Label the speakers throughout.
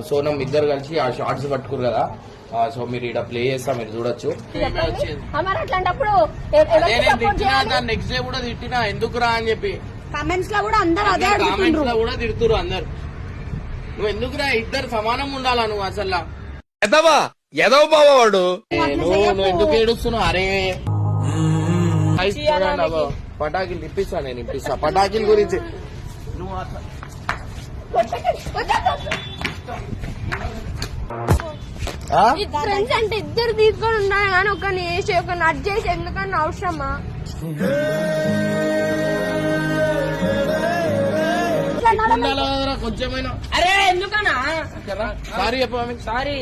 Speaker 1: సోనం ఇద్దరు కలిసి ఆ షార్ట్స్ పట్టుకురు కదా. సో మీరు ఇక్కడ ప్లే చేస్తా, మీరు చూడొచ్చు.
Speaker 2: అట్లాంటప్పుడు
Speaker 1: నెక్స్ట్ డే కూడా తిట్టినా ఎందుకురా అని చెప్పి
Speaker 2: కామెంట్స్ లో కూడా అందరు అదే
Speaker 1: కామెంట్స్ లో కూడా తిడుతురు అందరు. నువ్వు ఎందుకురా, ఇద్దరు సమానం ఉండాలా నువ్వు అసలు
Speaker 3: ఎదవ బావాడు.
Speaker 1: నువ్వు ఎందుకు ఏడుస్తున్నావు? అరే పటాకిలు ఇప్పిస్తా, నేను ఇప్పిస్తా పటాకిల గురించి. నువ్వు
Speaker 2: ఫ్రెండ్స్ అంటే ఇద్దరు తీసుకొని ఉన్నారు కానీ ఒకరిని వేసి ఒకరిని అడ్ చేసి ఎందుకన్నా అవసరమా?
Speaker 1: కొంచెమైనా
Speaker 4: అరే ఎందుకన్నా
Speaker 1: సారీ చెప్పు.
Speaker 4: సారీ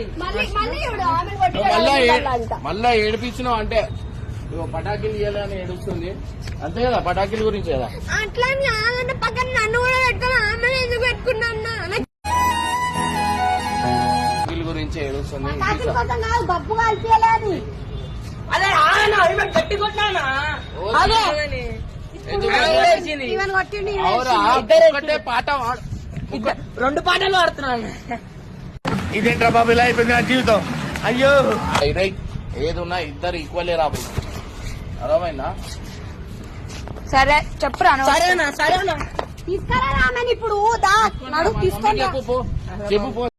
Speaker 1: మళ్ళా ఏడిపించినావు అంటే పటాకిలు ఇవ్వాలని ఏడుస్తుంది అంతే కదా. పటాకిల గురించి కదా.
Speaker 2: అట్లా పక్కన నన్ను కూడా పెట్టుకుని ఆమె ఎందుకు పెట్టుకున్నా
Speaker 1: గురించి ఏడుస్తుంది.
Speaker 2: గప్పు కలిపి
Speaker 4: అదే గట్టి కొట్టానా
Speaker 1: పాట
Speaker 4: రెండు పాటలు పాడుతున్నాను.
Speaker 3: ఇదేంట్రా బాబు ఇలా అయిపోయింది నా జీవితం. అయ్యో
Speaker 1: ఏదున్నా ఇద్దరు ఈక్వలే రాబో. అర్థమైందా?
Speaker 2: సరే చెప్పురా.
Speaker 4: సరేనా సరేనా
Speaker 2: తీసుకురా రామని ఇప్పుడు తీసుకొని
Speaker 1: చెప్పు.